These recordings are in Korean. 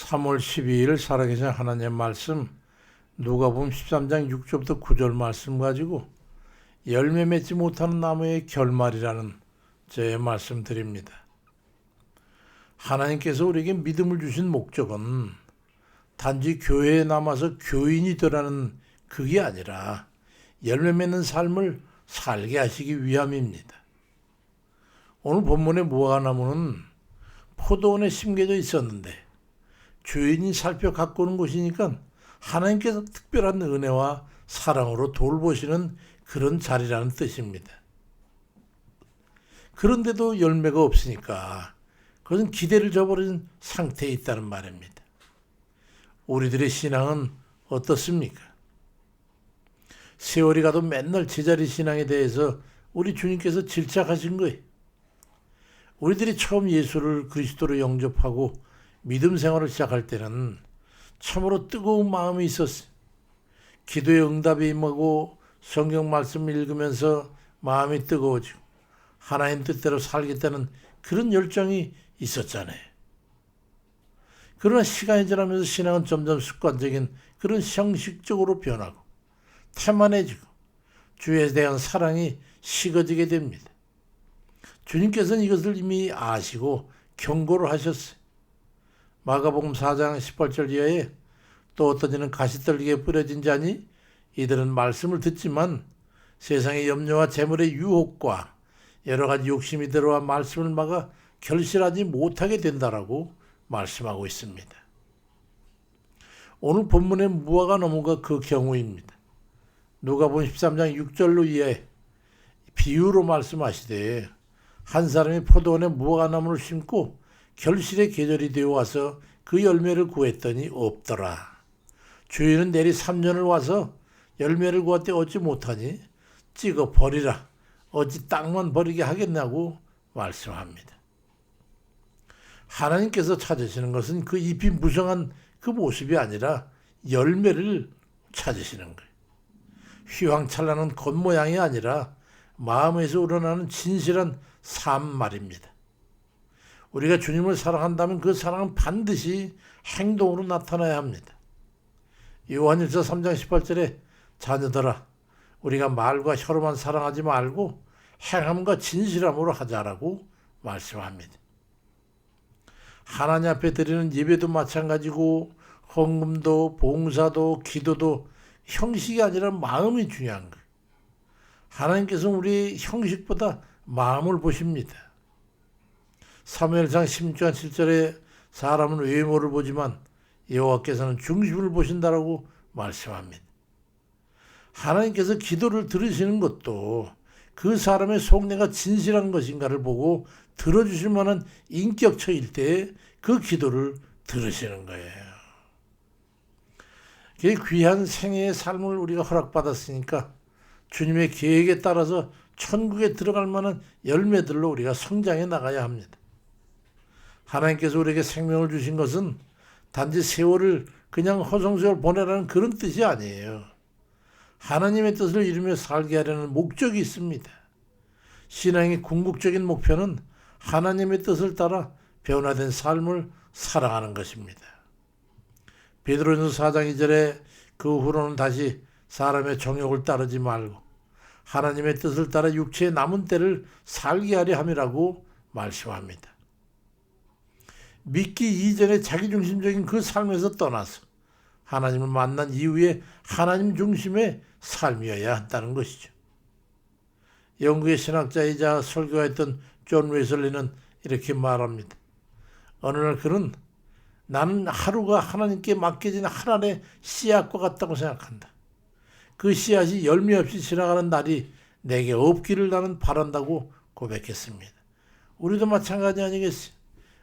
3월 12일 살아계신 하나님의 말씀 누가복음 13장 6절부터 9절 말씀 가지고 열매 맺지 못하는 나무의 결말이라는 제 말씀 드립니다. 하나님께서 우리에게 믿음을 주신 목적은 단지 교회에 남아서 교인이 되라는 그게 아니라 열매 맺는 삶을 살게 하시기 위함입니다. 오늘 본문의 무화과나무는 포도원에 심겨져 있었는데 주인이 살펴 갖고 오는 곳이니까 하나님께서 특별한 은혜와 사랑으로 돌보시는 그런 자리라는 뜻입니다. 그런데도 열매가 없으니까 그것은 기대를 저버린 상태에 있다는 말입니다. 우리들의 신앙은 어떻습니까? 세월이 가도 맨날 제자리 신앙에 대해서 우리 주님께서 질책하신 거예요. 우리들이 처음 예수를 그리스도로 영접하고 믿음 생활을 시작할 때는 참으로 뜨거운 마음이 있었어요. 기도의 응답이 임하고 성경 말씀을 읽으면서 마음이 뜨거워지고 하나님 뜻대로 살겠다는 그런 열정이 있었잖아요. 그러나 시간이 지나면서 신앙은 점점 습관적인 그런 형식적으로 변하고 태만해지고 주에 대한 사랑이 식어지게 됩니다. 주님께서는 이것을 이미 아시고 경고를 하셨어요. 마가복음 4장 18절 이하에 또 어떤 이는 가시떨기에 뿌려진 자니 이들은 말씀을 듣지만 세상의 염려와 재물의 유혹과 여러 가지 욕심이 들어와 말씀을 막아 결실하지 못하게 된다라고 말씀하고 있습니다. 오늘 본문의 무화과 나무가 그 경우입니다. 누가복음 13장 6절로 이하에 비유로 말씀하시되 한 사람이 포도원에 무화과 나무를 심고 결실의 계절이 되어 와서 그 열매를 구했더니 없더라. 주인은 내리 3년을 와서 열매를 구하되 얻지 못하니 찍어 버리라. 어찌 땅만 버리게 하겠냐고 말씀합니다. 하나님께서 찾으시는 것은 그 잎이 무성한 그 모습이 아니라 열매를 찾으시는 거예요. 휘황찬란한 겉모양이 아니라 마음에서 우러나는 진실한 삶 말입니다. 우리가 주님을 사랑한다면 그 사랑은 반드시 행동으로 나타나야 합니다. 요한일서 3장 18절에 자녀들아 우리가 말과 혀로만 사랑하지 말고 행함과 진실함으로 하자라고 말씀합니다. 하나님 앞에 드리는 예배도 마찬가지고 헌금도 봉사도 기도도 형식이 아니라 마음이 중요한 거예요. 하나님께서는 우리 형식보다 마음을 보십니다. 사무엘상 16장 7절에 사람은 외모를 보지만 여호와께서는 중심을 보신다라고 말씀합니다. 하나님께서 기도를 들으시는 것도 그 사람의 속내가 진실한 것인가를 보고 들어주실 만한 인격처일 때 그 기도를 들으시는 거예요. 귀한 생애의 삶을 우리가 허락받았으니까 주님의 계획에 따라서 천국에 들어갈 만한 열매들로 우리가 성장해 나가야 합니다. 하나님께서 우리에게 생명을 주신 것은 단지 세월을 그냥 허송세월 보내라는 그런 뜻이 아니에요. 하나님의 뜻을 이루며 살게 하려는 목적이 있습니다. 신앙의 궁극적인 목표는 하나님의 뜻을 따라 변화된 삶을 살아가는 것입니다. 베드로전서 4장 2절에 그 후로는 다시 사람의 정욕을 따르지 말고 하나님의 뜻을 따라 육체의 남은 때를 살게 하려 함이라고 말씀합니다. 믿기 이전에 자기중심적인 그 삶에서 떠나서 하나님을 만난 이후에 하나님 중심의 삶이어야 한다는 것이죠. 영국의 신학자이자 설교했던 존 웨슬리는 이렇게 말합니다. 어느 날 그는 나는 하루가 하나님께 맡겨진 하나의 씨앗과 같다고 생각한다. 그 씨앗이 열매 없이 지나가는 날이 내게 없기를 나는 바란다고 고백했습니다. 우리도 마찬가지 아니겠어요?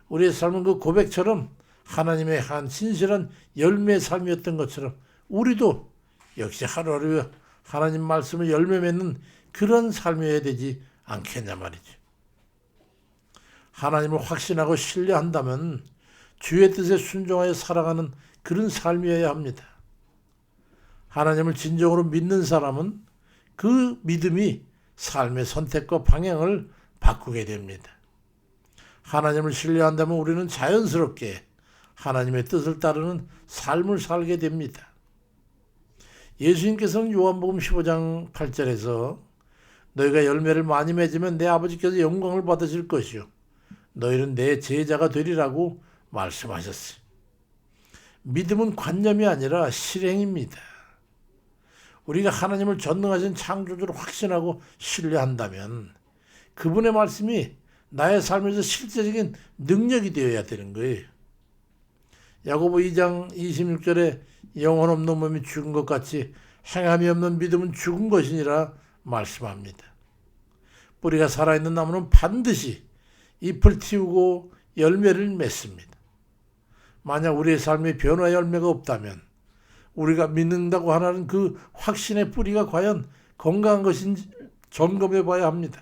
우리의 삶은 그 고백처럼 하나님의 한 진실한 열매의 삶이었던 것처럼 우리도 역시 하루하루 하나님 말씀을 열매 맺는 그런 삶이어야 되지 않겠냐 말이죠. 하나님을 확신하고 신뢰한다면 주의 뜻에 순종하여 살아가는 그런 삶이어야 합니다. 하나님을 진정으로 믿는 사람은 그 믿음이 삶의 선택과 방향을 바꾸게 됩니다. 하나님을 신뢰한다면 우리는 자연스럽게 하나님의 뜻을 따르는 삶을 살게 됩니다. 예수님께서는 요한복음 15장 8절에서 너희가 열매를 많이 맺으면 내 아버지께서 영광을 받으실 것이요 너희는 내 제자가 되리라고 말씀하셨어요. 믿음은 관념이 아니라 실행입니다. 우리가 하나님을 전능하신 창조주를 확신하고 신뢰한다면 그분의 말씀이 나의 삶에서 실제적인 능력이 되어야 되는 거예요. 야고보 2장 26절에 영혼 없는 몸이 죽은 것 같이 행함이 없는 믿음은 죽은 것이니라 말씀합니다. 뿌리가 살아있는 나무는 반드시 잎을 틔우고 열매를 맺습니다. 만약 우리의 삶에 변화 열매가 없다면 우리가 믿는다고 하는 그 확신의 뿌리가 과연 건강한 것인지 점검해 봐야 합니다.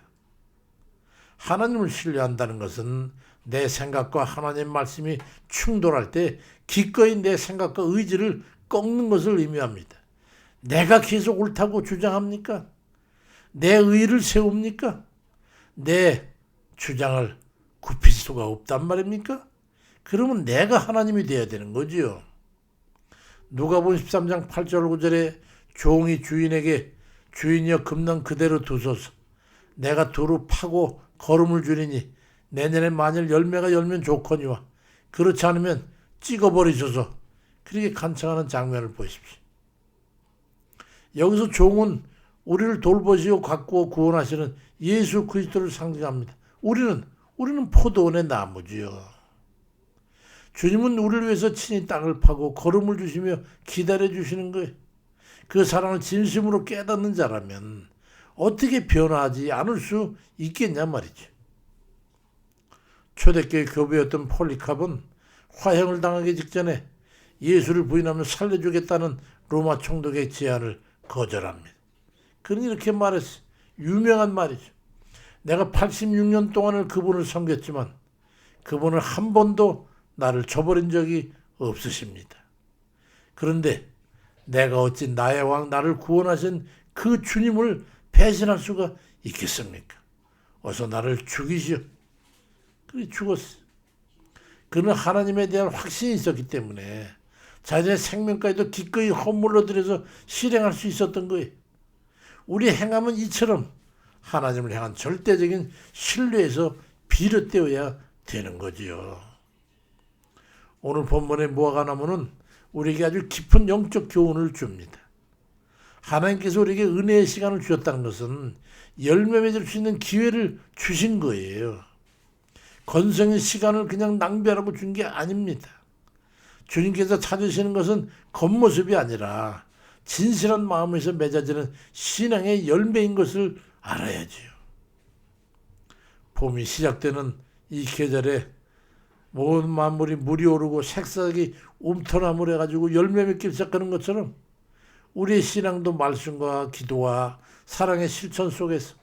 하나님을 신뢰한다는 것은 내 생각과 하나님의 말씀이 충돌할 때 기꺼이 내 생각과 의지를 꺾는 것을 의미합니다. 내가 계속 옳다고 주장합니까? 내 의의를 세웁니까? 내 주장을 굽힐 수가 없단 말입니까? 그러면 내가 하나님이 되어야 되는 거지요. 누가복음 13장 8절 9절에 종이 주인에게 주인이여 금랑 그대로 두소서 내가 두루 파고 거름을 주리니 내년에 만일 열매가 열면 좋거니와 그렇지 않으면 찍어버리소서 그렇게 간청하는 장면을 보십시오. 여기서 종은 우리를 돌보시고 가꾸어 구원하시는 예수 그리스도를 상징합니다. 우리는 포도원의 나무지요. 주님은 우리를 위해서 친히 땅을 파고 거름을 주시며 기다려 주시는 거예요. 그 사랑을 진심으로 깨닫는 자라면 어떻게 변화하지 않을 수 있겠냐 말이죠. 초대교회 교부였던 폴리캅은 화형을 당하기 직전에 예수를 부인하며 살려주겠다는 로마 총독의 제안을 거절합니다. 그는 이렇게 말했어요. 유명한 말이죠. 내가 86년 동안을 그분을 섬겼지만 그분을 한 번도 나를 저버린 적이 없으십니다. 그런데 내가 어찌 나의 왕 나를 구원하신 그 주님을 배신할 수가 있겠습니까? 어서 나를 죽이시오. 그래 죽었어요. 그는 하나님에 대한 확신이 있었기 때문에 자신의 생명까지도 기꺼이 헌물로 들여서 실행할 수 있었던 거예요. 우리 행함은 이처럼 하나님을 향한 절대적인 신뢰에서 비롯되어야 되는 거지요. 오늘 본문의 무화과나무는 우리에게 아주 깊은 영적 교훈을 줍니다. 하나님께서 우리에게 은혜의 시간을 주셨다는 것은 열매 맺을 수 있는 기회를 주신 거예요. 건성의 시간을 그냥 낭비하라고 준 게 아닙니다. 주님께서 찾으시는 것은 겉모습이 아니라 진실한 마음에서 맺어지는 신앙의 열매인 것을 알아야지요. 봄이 시작되는 이 계절에 모든 만물이 물이 오르고 색색이 움터나물 해가지고 열매 맺기 시작하는 것처럼 우리의 신앙도 말씀과 기도와 사랑의 실천 속에서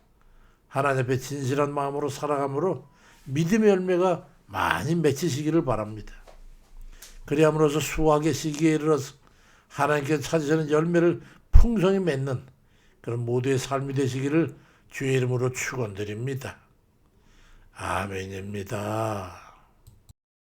하나님 앞에 진실한 마음으로 살아감으로 믿음의 열매가 많이 맺히시기를 바랍니다. 그리함으로써 수확의 시기에 이르러서 하나님께서 찾으시는 열매를 풍성히 맺는 그런 모두의 삶이 되시기를 주의 이름으로 축원드립니다. 아멘입니다.